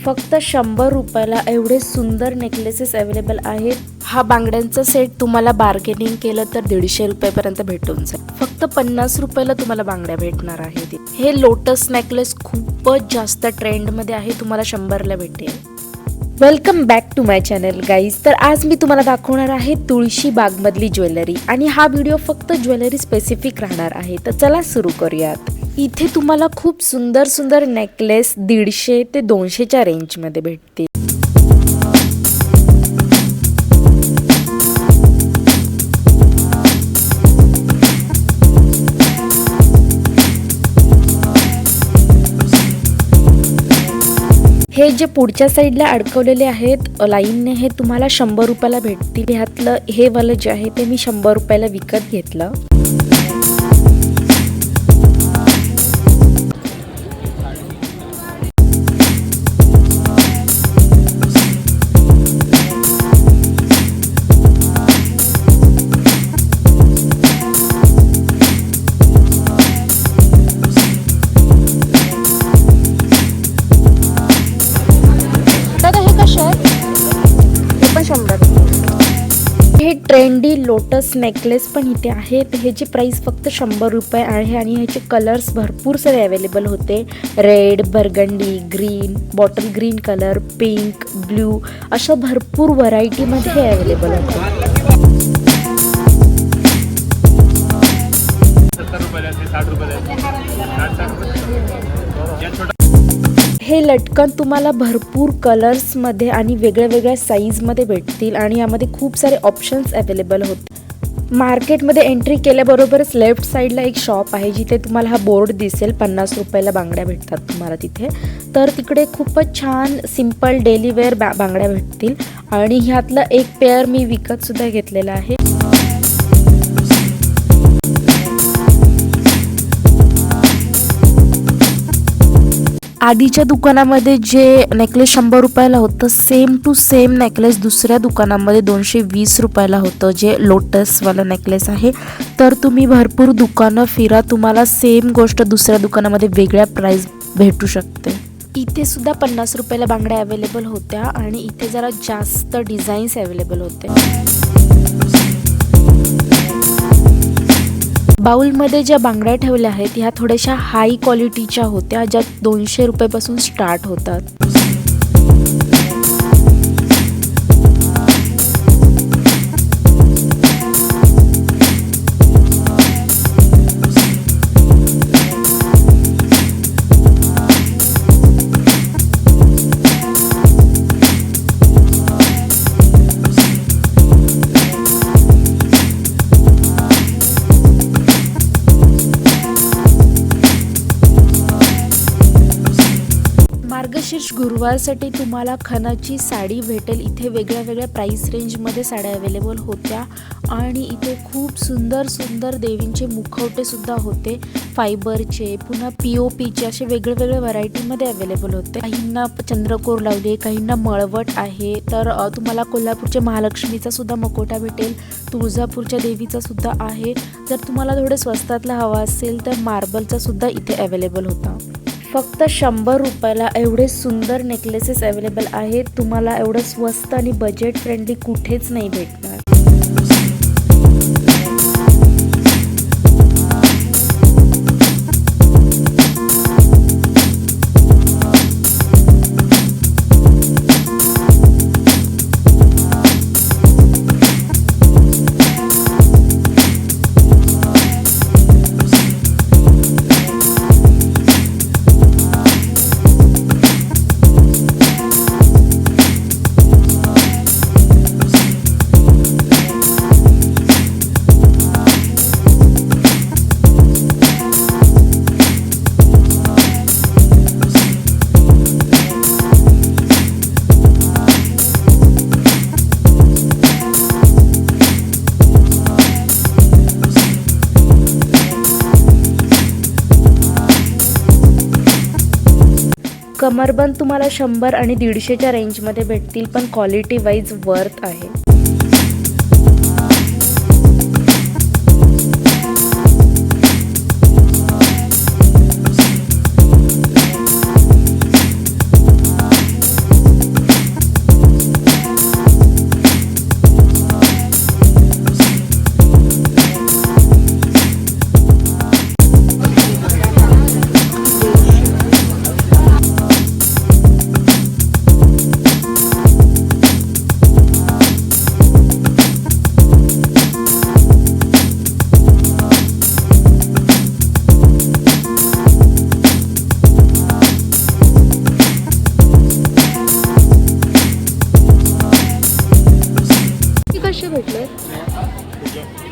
फक्त 100 रुपयाला एवढे सुंदर नेकलेसेस अवेलेबल आहेत. हा बांगड्यांचा सेट तुम्हाला बार्गेनिंग केलं तर 150 रुपयापर्यंत भेटून जाईल. फक्त 50 रुपयाला तुम्हाला बांगड्या भेटणार आहेत. हे लोटस नेकलेस खूपच जास्त ट्रेंडमध्ये आहे, तुम्हाला 100ला भेटेल. Welcome back to my channel guys. तर आज मी तुम्हाला दाखवणार आहे तुळशी बागमधली ज्वेलरी आणि हा व्हिडिओ फक्त ज्वेलरी स्पेसिफिक राहणार आहे. तर चला सुरू करूयात. इथे तुम्हाला खूप सुंदर सुंदर नेकलेस 150 ते 200च्या रेंजमध्ये भेटतील. हे जे पुढच्या साईडला अडकवलेले आहेत लाईनने, हे तुम्हाला 100 रुपयाला भेटतील. ह्यातलं हे वालं जे आहे ते मी 100 रुपयाला विकत घेतलं. हे ट्रेंडी लोटस नेकलेस पण इथे आहेत. ह्याची प्राइस फक्त 100 रुपये आहे आणि ह्याचे कलर्स भरपूर सारे अवेलेबल होते. Red, burgundy, green, bottle green colour, pink, blue अशा भरपूर व्हरायटीमध्ये हे अवेलेबल होते. हे लटकन तुम्हाला भरपूर कलर्समध्ये आणि वेगळ्या वेगळ्या साईजमध्ये भेटतील आणि यामध्ये खूप सारे ऑप्शन्स अवेलेबल होते. मार्केटमध्ये एंट्री केल्याबरोबरच लेफ्ट साईडला एक शॉप आहे जिथे तुम्हाला हा बोर्ड दिसेल, 50 रुपयाला बांगड्या भेटतात तुम्हाला तिथे. तर तिकडे खूपच छान सिम्पल डेली वेअर बांगड्या भेटतील आणि ह्यातलं एक पेअर मी विकत सुद्धा घेतलेला आहे. आधीच्या दुकानामध्ये जे नेकलेस 100 रुपयाला होतं, सेम टू सेम नेकलेस दुसऱ्या दुकानामध्ये 220 रुपयाला होतं, जे लोटसवालं नेकलेस आहे. तर तुम्ही भरपूर दुकानं फिरा, तुम्हाला सेम गोष्ट दुसऱ्या दुकानामध्ये वेगळ्या प्राइस भेटू शकते. इथे सुद्धा 50 रुपयाला बांगड्या अवेलेबल होत्या आणि इथे जरा जास्त डिझाईन्स अवेलेबल होते. बाउलमध्ये ज्या बांगड्या ठेवल्या आहेत ह्या थोड्याशा हाय क्वालिटीच्या होत्या, ज्या 200 रुपयापासून स्टार्ट होतात. मार्गशीर्ष गुरुवारसाठी तुम्हाला खणाची साडी भेटेल. इथे वेगळ्या वेगळ्या प्राइस रेंजमध्ये साड्या अवेलेबल होत्या आणि इथे खूप सुंदर सुंदर देवींचे मुखवटे सुद्धा होते, फायबरचे, पुन्हा POPचे, असे वेगवेगळ्या व्हरायटीमध्ये अवेलेबल होते. काहींना चंद्रकोर लावले, काहींना मळवट आहे. तर तुम्हाला कोल्हापूरच्या महालक्ष्मीचा सुद्धा मुखवटा भेटेल, तुळजापूरच्या देवीचा सुद्धा आहे. जर तुम्हाला थोडं स्वस्तातला हवा असेल तर मार्बलचा सुद्धा इथे अवेलेबल होता. फक्त 100 रुपयाला एवढे सुंदर नेकलेसेस अवेलेबल आहेत. तुम्हाला एवढं स्वस्त आणि बजेट फ्रेंडली कुठेच नाही भेटणार. कमरबंद तुम्हाला 100 आणि 150च्या रेंजमध्ये भेटतील, पण क्वालिटी वाईज वर्थ आहे.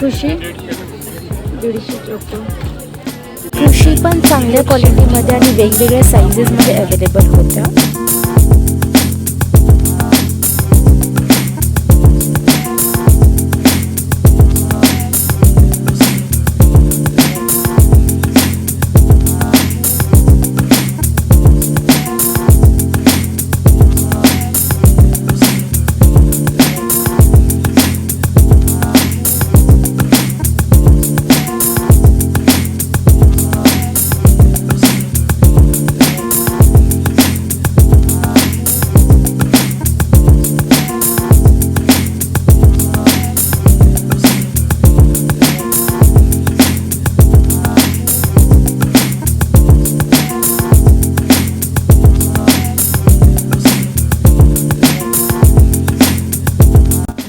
ठुशी 150 ओके. ठुशी पण चांगल्या क्वालिटीमध्ये आणि वेगवेगळ्या साईजेसमध्ये अवेलेबल होत्या.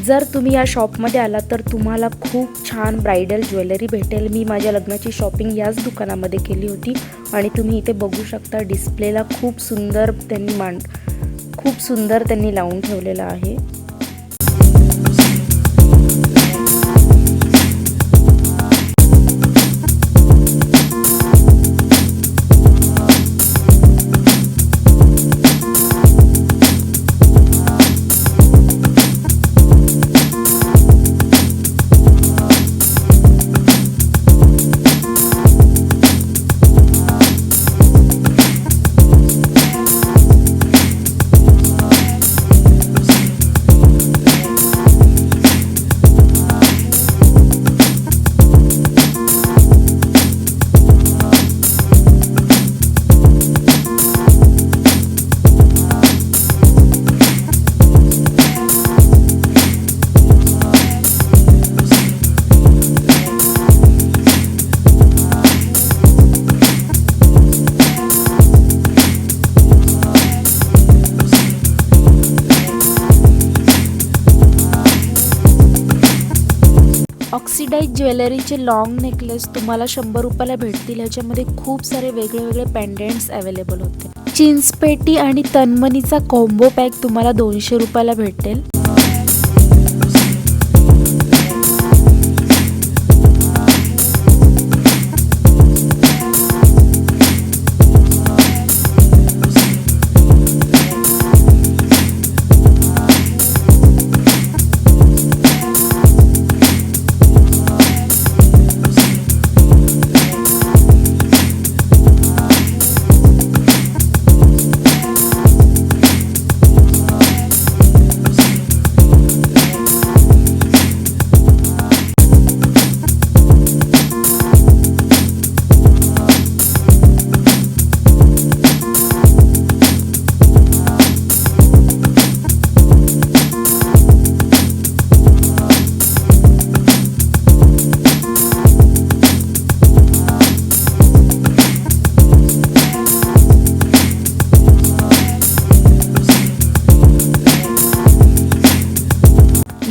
जर तुम्ही या शॉपमध्ये आलात तर तुम्हाला खूप छान ब्रायडल ज्वेलरी भेटेल. मी माझ्या लग्नाची शॉपिंग याच दुकानामध्ये केली होती आणि तुम्ही इथे बघू शकता डिस्प्लेला खूप सुंदर त्यांनी लावून ठेवलेलं आहे. ऑक्सिडाइज ज्वेलरीचे लॉंग नेकलेस तुम्हाला 100 रुपयाला भेटतील. ह्याच्यामध्ये खूप सारे वेगळे पेंडेंट्स अवेलेबल होते. चिंचपेटी आणि तन्मणीचा कॉम्बो पॅक तुम्हाला 200 रुपयाला भेटेल.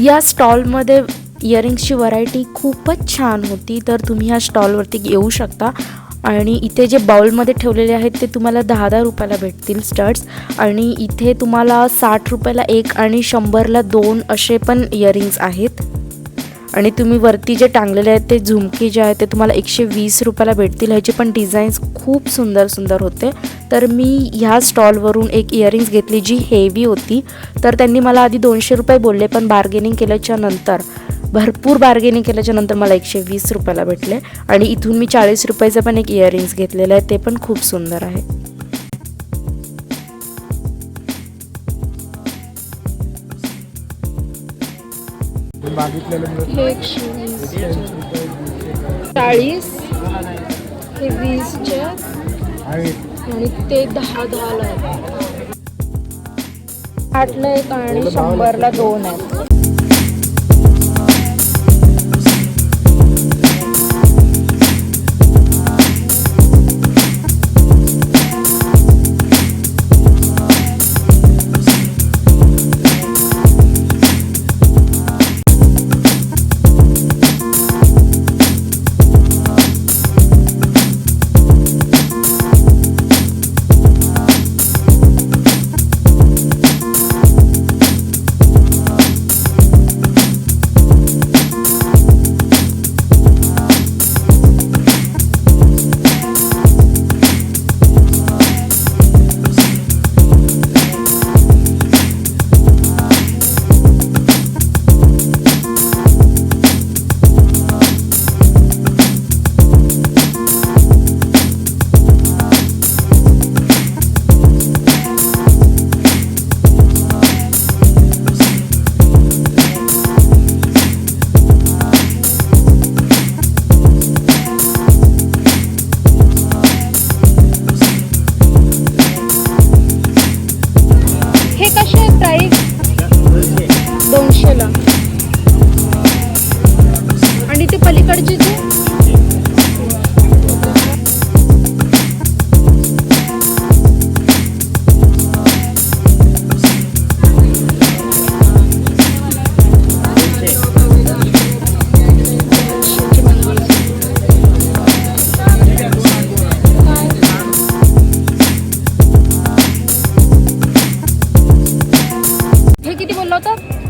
या स्टॉलमध्ये इयरिंग्सची व्हरायटी खूपच छान होती. तर तुम्ही ह्या स्टॉलवरती येऊ शकता. आणि इथे जे बाउलमध्ये ठेवलेले आहेत ते तुम्हाला 10-10 रुपयाला भेटतील स्टड्स. आणि इथे तुम्हाला 60 रुपयाला एक आणि 100ला 2 असे पण इयरिंग्स आहेत. आणि तुम्ही वरती जे टांगलेले आहेत ते झुमके जे आहेत ते तुम्हाला 120 रुपयाला भेटतील. ह्याचे पण डिझाईन्स खूप सुंदर होते. तर मी ह्या स्टॉलवरून एक इयरिंग्स घेतली जी हेवी होती. तर त्यांनी मला आधी 200 रुपये बोलले, पण भरपूर बार्गेनिंग केल्याच्या नंतर मला 120 रुपयाला भेटले. आणि इथून मी 40 रुपयाचं पण एक इयरिंग्स घेतलेलं आहे, ते पण खूप सुंदर आहे. हे 40, हे 20चे आणि ते 10-10ला आहेत. 8ला एक आणि 100ला 2 आहेत.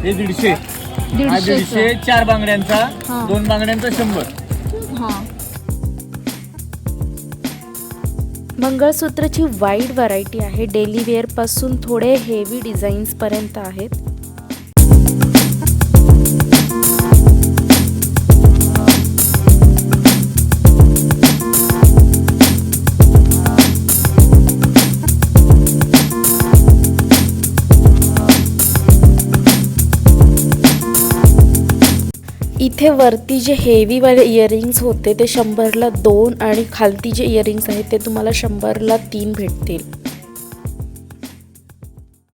हे 150. हा 150 4 बांगड्यांचा, 2 बांगड्यांचा 100. हां. मंगळसूत्राची वाईड व्हरायटी आहे. डेली वेअर पासून थोडे हेवी डिझाईन्स पर्यंत आहेत. इथे वरती जे हेवी वाले इयरिंग्स होते ते 100ला 2 आणि खालती जे इयरिंग्स आहेत ते तुम्हाला 100ला 3 भेटतील.